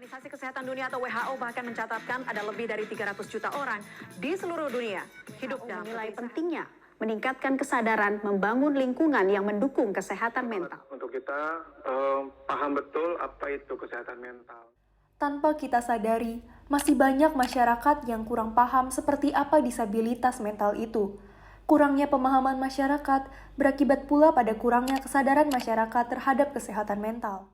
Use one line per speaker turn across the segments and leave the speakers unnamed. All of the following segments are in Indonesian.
Organisasi Kesehatan Dunia atau WHO bahkan mencatatkan ada lebih dari 300 juta orang di seluruh dunia hidup dalam menilai pentingnya meningkatkan kesadaran membangun lingkungan yang mendukung kesehatan mental.
Untuk kita paham betul apa itu kesehatan mental.
Tanpa kita sadari, masih banyak masyarakat yang kurang paham seperti apa disabilitas mental itu. Kurangnya pemahaman masyarakat berakibat pula pada kurangnya kesadaran masyarakat terhadap kesehatan mental.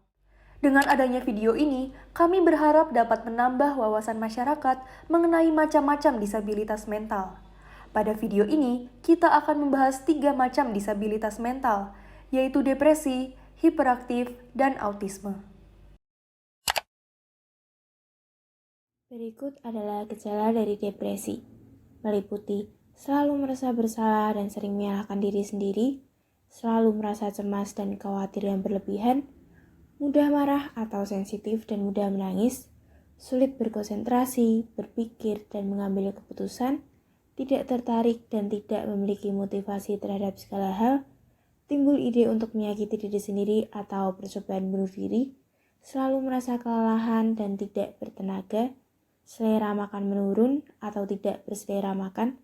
Dengan adanya video ini, kami berharap dapat menambah wawasan masyarakat mengenai macam-macam disabilitas mental. Pada video ini, kita akan membahas 3 macam disabilitas mental, yaitu depresi, hiperaktif, dan autisme.
Berikut adalah gejala dari depresi, meliputi selalu merasa bersalah dan sering menyalahkan diri sendiri, selalu merasa cemas dan khawatir yang berlebihan, mudah marah atau sensitif dan mudah menangis, sulit berkonsentrasi, berpikir, dan mengambil keputusan, tidak tertarik dan tidak memiliki motivasi terhadap segala hal, timbul ide untuk menyakiti diri sendiri atau percobaan bunuh diri, selalu merasa kelelahan dan tidak bertenaga, selera makan menurun atau tidak berselera makan,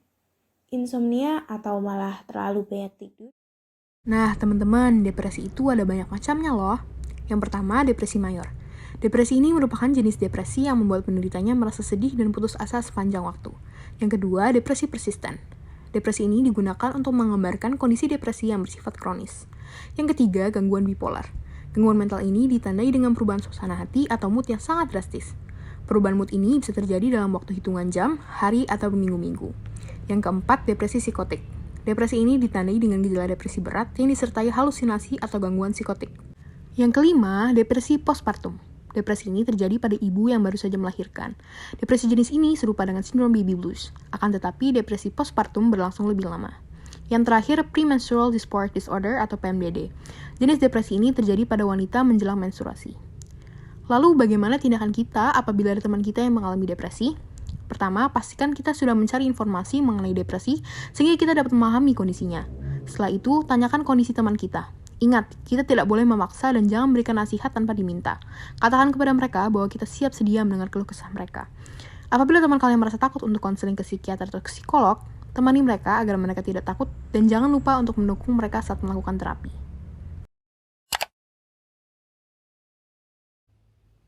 insomnia atau malah terlalu banyak tidur.
Nah, teman-teman, depresi itu ada banyak macamnya loh. Yang pertama, depresi mayor. Depresi ini merupakan jenis depresi yang membuat penderitanya merasa sedih dan putus asa sepanjang waktu. Yang kedua, depresi persisten. Depresi ini digunakan untuk menggambarkan kondisi depresi yang bersifat kronis. Yang ketiga, gangguan bipolar. Gangguan mental ini ditandai dengan perubahan suasana hati atau mood yang sangat drastis. Perubahan mood ini bisa terjadi dalam waktu hitungan jam, hari, atau minggu-minggu. Yang keempat, depresi psikotik. Depresi ini ditandai dengan gejala depresi berat yang disertai halusinasi atau gangguan psikotik. Yang kelima, depresi postpartum. Depresi ini terjadi pada ibu yang baru saja melahirkan. Depresi jenis ini serupa dengan sindrom baby blues. Akan tetapi, depresi postpartum berlangsung lebih lama. Yang terakhir, premenstrual disorder disorder atau PMDD. Jenis depresi ini terjadi pada wanita menjelang menstruasi. Lalu, bagaimana tindakan kita apabila ada teman kita yang mengalami depresi? Pertama, pastikan kita sudah mencari informasi mengenai depresi sehingga kita dapat memahami kondisinya. Setelah itu, tanyakan kondisi teman kita. Ingat, kita tidak boleh memaksa dan jangan berikan nasihat tanpa diminta. Katakan kepada mereka bahwa kita siap sedia mendengar keluh kesah mereka. Apabila teman kalian merasa takut untuk konseling ke psikiater atau ke psikolog, temani mereka agar mereka tidak takut dan jangan lupa untuk mendukung mereka saat melakukan terapi.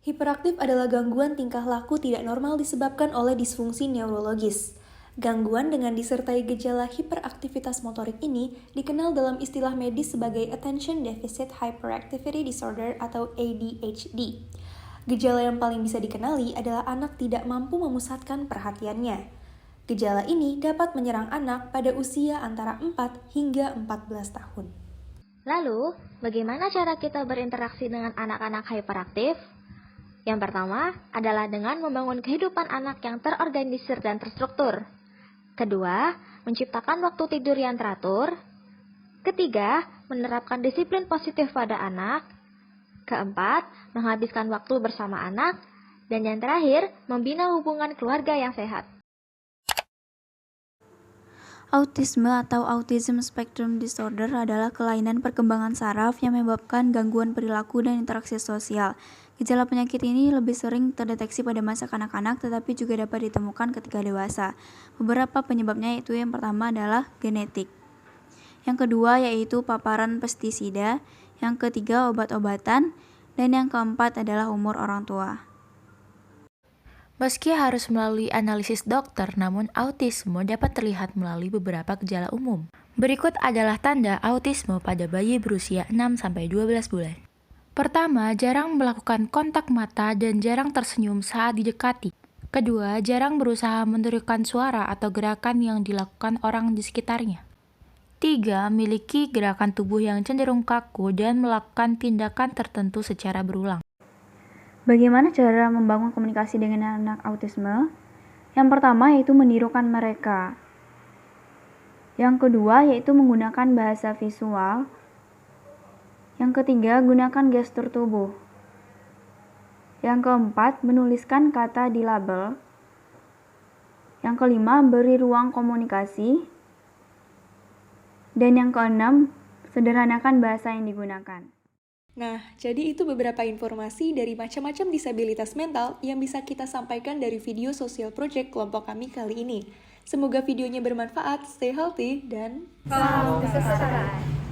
Hiperaktif adalah gangguan tingkah laku tidak normal disebabkan oleh disfungsi neurologis. Gangguan dengan disertai gejala hiperaktivitas motorik ini dikenal dalam istilah medis sebagai Attention Deficit Hyperactivity Disorder atau ADHD. Gejala yang paling bisa dikenali adalah anak tidak mampu memusatkan perhatiannya. Gejala ini dapat menyerang anak pada usia antara 4 hingga 14 tahun.
Lalu, bagaimana cara kita berinteraksi dengan anak-anak hyperaktif? Yang pertama adalah dengan membangun kehidupan anak yang terorganisir dan terstruktur. Kedua, menciptakan waktu tidur yang teratur. Ketiga, menerapkan disiplin positif pada anak. Keempat, menghabiskan waktu bersama anak. Dan yang terakhir, membina hubungan keluarga yang sehat.
Autisme atau Autism Spectrum Disorder adalah kelainan perkembangan saraf yang menyebabkan gangguan perilaku dan interaksi sosial. Gejala penyakit ini lebih sering terdeteksi pada masa kanak-kanak tetapi juga dapat ditemukan ketika dewasa. Beberapa penyebabnya yaitu yang pertama adalah genetik. Yang kedua yaitu paparan pestisida, yang ketiga obat-obatan, dan yang keempat adalah umur orang tua.
Meski harus melalui analisis dokter, namun autisme dapat terlihat melalui beberapa gejala umum. Berikut adalah tanda autisme pada bayi berusia 6-12 bulan. Pertama, jarang melakukan kontak mata dan jarang tersenyum saat didekati. Kedua, jarang berusaha menirukan suara atau gerakan yang dilakukan orang di sekitarnya. 3. Memiliki gerakan tubuh yang cenderung kaku dan melakukan tindakan tertentu secara berulang.
Bagaimana cara membangun komunikasi dengan anak autisme? Yang pertama yaitu menirukan mereka. Yang kedua yaitu menggunakan bahasa visual. Yang ketiga, gunakan gestur tubuh. Yang keempat, menuliskan kata di label. Yang kelima, beri ruang komunikasi. Dan yang keenam, sederhanakan bahasa yang digunakan.
Nah, jadi itu beberapa informasi dari macam-macam disabilitas mental yang bisa kita sampaikan dari video social project kelompok kami kali ini. Semoga videonya bermanfaat, stay healthy, dan
Salam kesetaraan.